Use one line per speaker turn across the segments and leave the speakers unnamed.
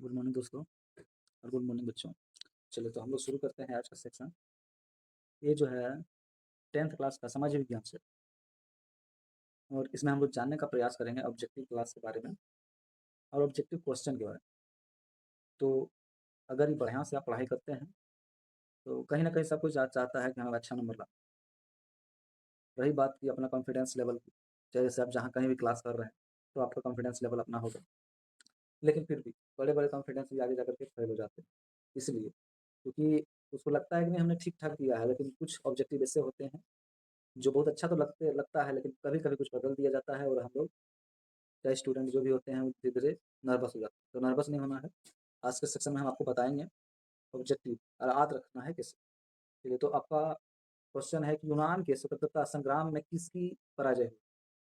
Good morning दोस्तों और good morning बच्चों। चलिए तो हम लोग शुरू करते हैं आज का सेक्शन। ये जो है 10th क्लास का समाज विज्ञान से, और इसमें हम लोग जानने का प्रयास करेंगे ऑब्जेक्टिव क्लास के बारे में और ऑब्जेक्टिव क्वेश्चन के बारे में। तो अगर ये बढ़िया से आप पढ़ाई करते हैं तो कहीं ना कहीं सब कुछ चाहता है कि हम अच्छा नंबर लाएं। रही बात की अपना कॉन्फिडेंस लेवल की, जैसे आप जहाँ कहीं भी क्लास कर रहे हैं तो आपका कॉन्फिडेंस लेवल अपना होगा, लेकिन फिर भी बड़े बड़े कॉन्फिडेंस भी आगे जाकर के फेल हो जाते हैं। इसलिए क्योंकि उसको लगता है कि नहीं हमने ठीक ठाक दिया है, लेकिन कुछ ऑब्जेक्टिव ऐसे होते हैं जो बहुत अच्छा तो लगता है, लेकिन कभी-कभी कुछ बदल दिया जाता है और हम लोग चाहे स्टूडेंट जो भी होते हैं वो धीरे-धीरे नर्वस हो जाते हैं। तो नर्वस नहीं होना है। आज के सेक्शन में हम आपको बताएँगे ऑब्जेक्टिव और याद रखना है कैसे। चलिए तो आपका क्वेश्चन है कि यूनान के स्वतंत्रता संग्राम में किसकी पराजय हुई?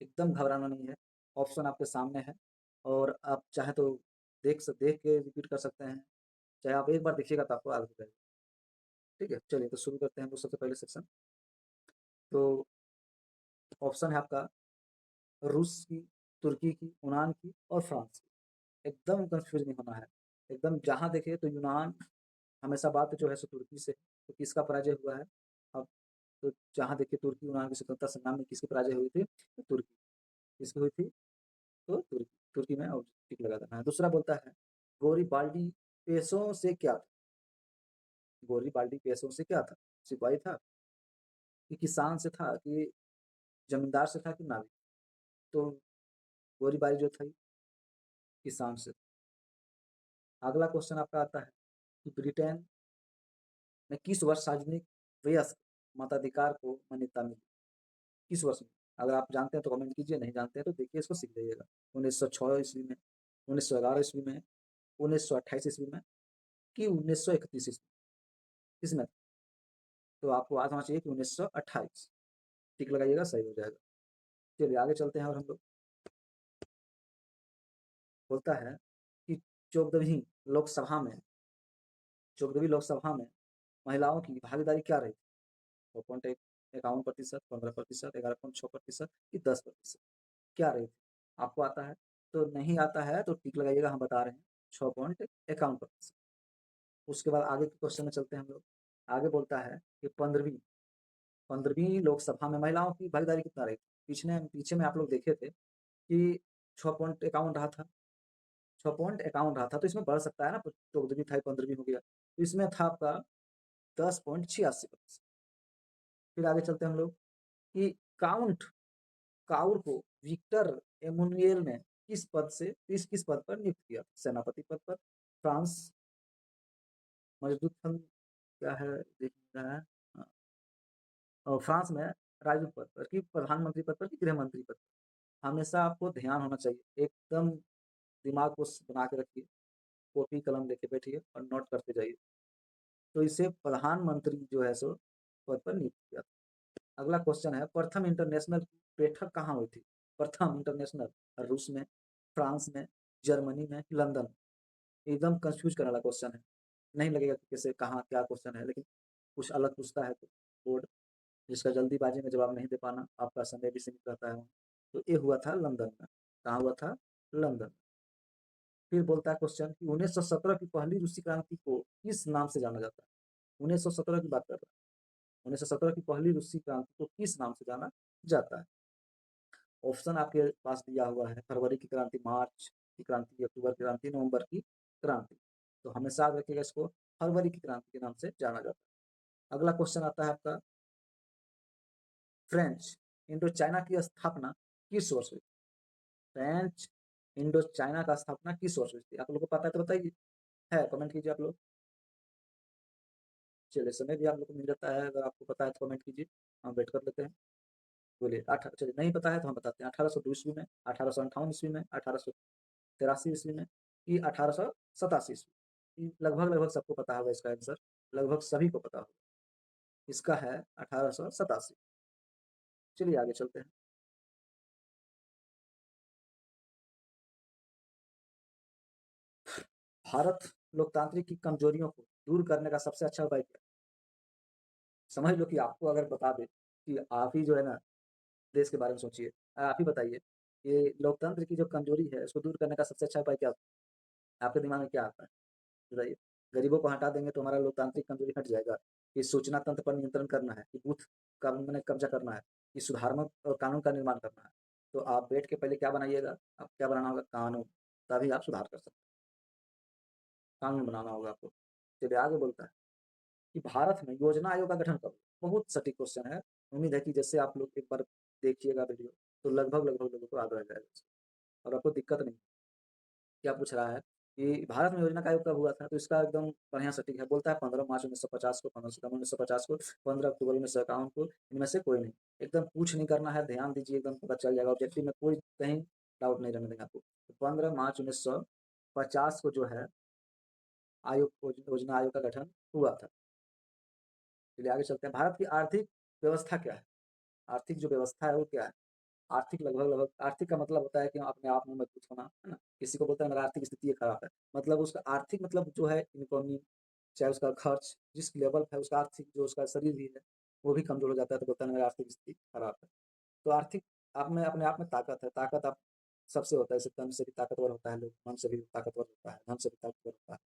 एकदम घबराना नहीं है। ऑप्शन आपके सामने है और आप चाहे तो देख के रिपीट कर सकते हैं। चाहे आप एक बार देखिएगा तो आपको याद हो जाएगा। ठीक है? चलिए तो शुरू करते हैं हम लोग सबसे पहले सेक्शन। तो ऑप्शन है आपका रूस की, तुर्की की, यूनान की और फ्रांस की। एकदम कन्फ्यूज़ नहीं होना है। एकदम जहाँ देखे तो यूनान, हमेशा बात जो है सो तुर्की से, तो किसका पराजय हुआ है? अब तो जहाँ देखिए तुर्की यूनान की स्वतंत्रता संग्राम में किसकी पराजय हुई थी? तो तुर्की। किसकी हुई थी? तो तुर्की। तुर्की में और टिक लगा देना है। दूसरा बोलता है गोरिबाल्डी पेशों से क्या था? गोरिबाल्डी पेशों से क्या था? सिपाही था कि किसान से था कि जमींदार से था कि नाविक? तो गोरीबारी जो थी किसान से। अगला क्वेश्चन आपका आता है कि ब्रिटेन में किस वर्ष सार्वजनिक वयस्क मताधिकार को मान्यता मिली? किस वर्ष में? अगर आप जानते हैं तो कमेंट कीजिए, नहीं जानते हैं तो देखिए इसको सीख जाइएगा। 1906 ईस्वी में, 1911 ईस्वी में, 1928 ईस्वी में कि 1931 ईस्वी? किसमें? तो आपको याद होना चाहिए कि 1928। टिक लगाइएगा, सही हो जाएगा। चलिए आगे चलते हैं और हम लोग बोलता है कि 14वीं लोकसभा में 14वीं लोकसभा में महिलाओं की भागीदारी क्या रही? 6.51%, 15%, 11.6% कि 10%? क्या रही थी? आपको आता है तो नहीं आता है तो टिक लगाइएगा, हम बता रहे हैं 6.51%। उसके बाद आगे के क्वेश्चन में चलते हैं हम लोग। आगे बोलता है कि 15वीं लोकसभा में महिलाओं की भागीदारी कितना रही थी? पीछे में आप लोग देखे थे कि 6.51 रहा था, 6.51 रहा था, तो इसमें बढ़ सकता है ना, 14वीं था 15वीं हो गया, तो इसमें था आपका 10.86%। फिर आगे चलते हैं हम लोग कि काउंट काउर को विक्टर एमुनुएल ने किस पद पर नियुक्त किया? सेनापति पद पर, फ्रांस मजदूत फंड क्या है देखना है, हाँ, और फ्रांस में राजदूत पद पर कि प्रधानमंत्री पद पर कि गृह मंत्री पद पर? हमेशा आपको ध्यान होना चाहिए, एकदम दिमाग को बना के रखिए, कॉपी कलम लेके बैठिए और नोट करते जाइए। तो इसे प्रधानमंत्री जो है सो पद पर नियुक्त किया। अगला क्वेश्चन है प्रथम इंटरनेशनल बैठक कहाँ हुई थी? प्रथम इंटरनेशनल रूस में, फ्रांस में, जर्मनी में, लंदन में? एकदम कंफ्यूज करने वाला क्वेश्चन है। नहीं लगेगा कि कैसे कहाँ क्या क्वेश्चन है, लेकिन कुछ अलग पूछता है तो बोर्ड, जिसका जल्दीबाजी में जवाब नहीं दे पाना, आपका समय भी सीमित रहता है वहाँ। तो ये हुआ था लंदन में। कहाँ हुआ था? लंदन। फिर बोलता है क्वेश्चन कि 1917 की पहली रूसी क्रांति को किस नाम से जाना जाता है? 1917 की बात कर रहा है। 1917 की पहली रूसी क्रांति को किस नाम से जाना जाता है? ऑप्शन आपके पास दिया हुआ है, फरवरी की क्रांति, मार्च की क्रांति, अक्टूबर की क्रांति, नवंबर की क्रांति। तो हमेशा याद रखिएगा, इसको फरवरी की क्रांति के नाम से जाना जाता है। अगला क्वेश्चन आता है आपका फ्रेंच इंडो चाइना की स्थापना किस वर्ष हुई? फ्रेंच इंडो चाइना का स्थापना किस वर्ष हुई थी? आप लोगों को पता है तो बताइए, है कमेंट कीजिए आप लोग। चलिए समय भी आप लोग को मिल जाता है, अगर आपको पता है तो कमेंट कीजिए, हम वेट कर लेते हैं। बोलिए चलिए नहीं पता है तो हम बताते हैं। 1802 ईस्वी में, 1858 ईस्वी में, 1883 ईस्वी में कि 1887 ईस्वी? लगभग सबको पता होगा इसका आंसर, लगभग सभी को पता होगा। इसका है 1887। चलिए आगे चलते हैं। भारत लोकतांत्रिक की कमजोरियों को दूर करने का सबसे अच्छा उपाय क्या है? समझ लो कि आपको अगर बता दे कि आप ही जो है ना देश के बारे में सोचिए, आप ही बताइए, ये लोकतंत्र की जो कमजोरी है उसको दूर करने का सबसे अच्छा उपाय क्या? आपके दिमाग में क्या आता है बताइए? गरीबों को हटा देंगे तो हमारा लोकतांत्रिक कमजोरी हट जाएगा, कि सूचना तंत्र पर नियंत्रण करना है, कि बूथ का मैंने कब्जा करना है, कि सुधारात्मक कानून का निर्माण करना है। तो आप बैठ के पहले क्या बनाइएगा? आप क्या बनाना होगा? कानून, तभी आप सुधार कर सकते हैं। कानून बनाना होगा आपको। चलिए आगे बोलता है कि भारत में योजना आयोग का गठन कब? बहुत सटीक क्वेश्चन है। उम्मीद है कि जैसे आप लोग एक बार देखिएगा वीडियो, तो लगभग लोगों को याद रह जाएगा और आपको दिक्कत नहीं। क्या पूछ रहा है कि भारत में योजना का आयोग कब हुआ था? तो इसका एकदम बढ़िया सटीक है। बोलता है 15 मार्च 1950 को, 15 सितंबर 1950 को, 15 अक्टूबर 1951 को, इनमें से कोई नहीं। एकदम पूछ नहीं करना है, ध्यान दीजिए, एकदम पता चल जाएगा। ऑब्जेक्टिव में कोई कहीं डाउट नहीं रहने देंगे आपको। तो 15 मार्च 1950 को जो है योजना आयोग का गठन हुआ था। चलिए आगे चलते हैं। भारत की आर्थिक व्यवस्था क्या है? आर्थिक जो व्यवस्था है वो क्या है? आर्थिक लगभग आर्थिक का मतलब होता है कि अपने आप में मजबूत होना, है ना? किसी को बोलता है मेरा आर्थिक स्थिति खराब है, मतलब उसका आर्थिक मतलब जो है इनकम, चाहे उसका खर्च जिस लेवल है, उसका आर्थिक जो उसका शरीर भी है वो भी कमजोर हो जाता है, तो बोलता है मेरा आर्थिक स्थिति खराब है। तो आर्थिक आप में अपने आप में ताकत है, ताकत आप सबसे होता है, जैसे तन से भी ताकतवर होता है लोग, मन से भी ताकतवर होता है, धन से भी ताकतवर होता है।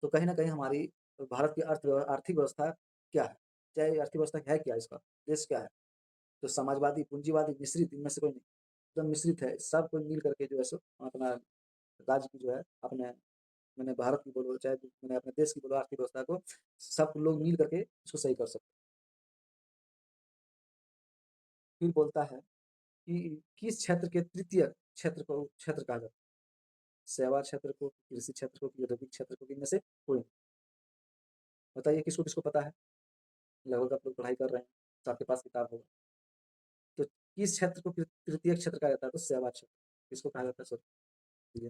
तो कहीं ना कहीं हमारी भारत की आर्थिक व्यवस्था क्या है? चाहे आर्थिक व्यवस्था है क्या, इसका देश क्या है? तो समाजवादी, पूंजीवादी, मिश्रित, इनमें से कोई नहीं, एकदम मिश्रित है। सब कोई मिल करके जो है सो अपना राज्य की जो है अपने, मैंने भारत की बोलो चाहे मैंने अपने देश की बोलो, आर्थिक व्यवस्था को सब लोग मिल करके इसको सही कर सकते हैं। फिर बोलता है कि किस क्षेत्र के तृतीय क्षेत्र कहा जाता है? सेवा क्षेत्र को, कृषि क्षेत्र को, औद्योगिक क्षेत्र को, इनमें से कोई? बताइए किसको किसको पता है? लगभग आप लोग पढ़ाई कर रहे हैं तो आपके पास किताब होगा। तो किस क्षेत्र को तृतीय क्षेत्र कहा जाता है? तो सेवा क्षेत्र। किसको कहा जाता है? सॉरी,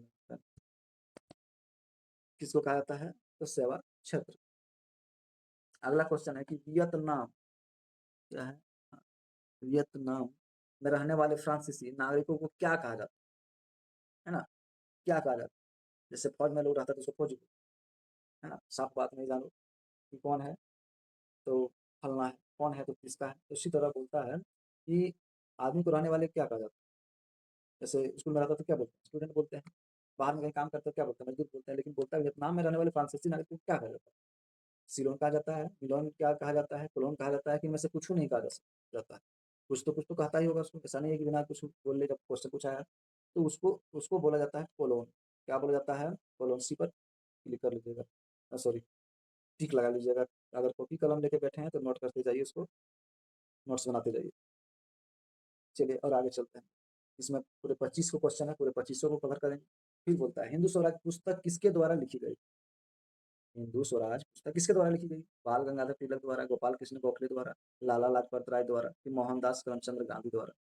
किसको कहा जाता है? तो सेवा क्षेत्र। अगला क्वेश्चन है कि वियतनाम क्या है? हाँ, वियतनाम में रहने वाले फ्रांसीसी नागरिकों को क्या कहा जाता है ना? क्या कहा जाता है? जैसे फौज में लोग रहता है तो उसको फौजी, है ना? साफ बात नहीं जानो कि कौन है तो फलना है, कौन है तो किसका है। तो इसी तरह बोलता है कि आदमी को रहने वाले क्या कहा जाता है? जैसे स्कूल में रहता तो क्या बोलते हैं? स्टूडेंट बोलते हैं। बाहर में कहीं काम करते हैं क्या बोलते हैं? मजदूर बोलते हैं। लेकिन बोलता है वियतनाम में रहने वाले फ्रांसीसी नागरिक को क्या कहा जाता है? सिलोन कहा जाता है, मिलोन क्या कहा जाता है, कोलोन कहा जाता है, कि इनमें से कुछ नहीं कहा जाता है? कुछ तो कहता ही होगा उसको, ऐसा नहीं है कि बिना कुछ बोले जब क्वेश्चन पूछा है तो उसको उसको बोला जाता है कोलोन। क्या बोला जाता है? कोलोन। सी पर क्लिक कर लीजिएगा, सॉरी टिक लगा लीजिएगा। अगर कॉपी कलम लेके बैठे हैं तो नोट करते जाइए, उसको नोट्स बनाते जाइए। चलिए और आगे चलते हैं। इसमें पूरे 25 को क्वेश्चन है, पूरे 25 को कवर करेंगे। फिर बोलता है हिंदू स्वराज पुस्तक किसके द्वारा लिखी गई? हिंदू स्वराज पुस्तक किसके द्वारा लिखी गई? बाल गंगाधर तिलक द्वारा, गोपाल कृष्ण गोखले द्वारा, लाला लाजपत राय द्वारा, कि मोहनदास करमचंद गांधी द्वारा?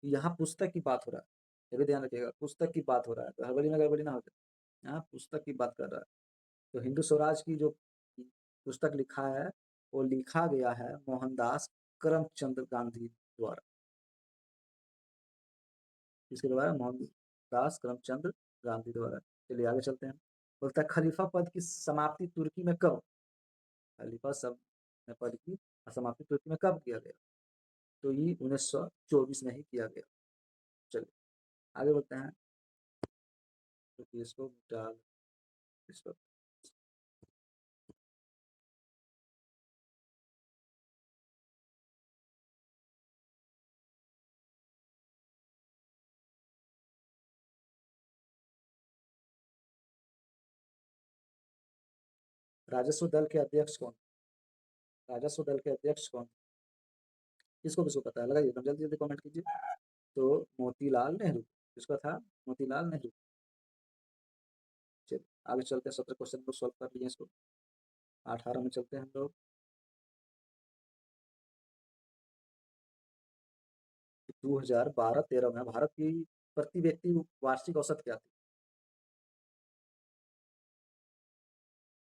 यहाँ पुस्तक की बात हो रहा है, ये भी ध्यान रखिएगा, पुस्तक की बात हो रहा है, तो हड़बड़ी में गड़बड़ी ना हो जाए। यहाँ पुस्तक की बात कर रहा है। तो हिंदू स्वराज की जो पुस्तक लिखा है वो लिखा गया है मोहनदास करमचंद गांधी द्वारा। किसके द्वारा? मोहनदास करमचंद गांधी द्वारा। चलिए आगे चलते हैं। बोलता है खलीफा पद की समाप्ति तुर्की में कब? खलीफा सब पद की समाप्ति तुर्की में कब किया गया? तो ये 1924 में ही किया गया। चलिए आगे बढ़ते हैं। तो इसको डाल इसको राजस्व दल के अध्यक्ष कौन? राजस्व दल के अध्यक्ष कौन? किसको किसको पता है? लगाइए, जल्दी जल्दी कमेंट कीजिए। तो मोतीलाल नेहरू। किसका था? मोतीलाल नेहरू। चलिए आगे चलते हैं। 17 क्वेश्चन को सॉल्व कर लिए इसको। 18 में चलते हैं हम लोग। 2012-13 में भारत की प्रति व्यक्ति वार्षिक औसत क्या थी?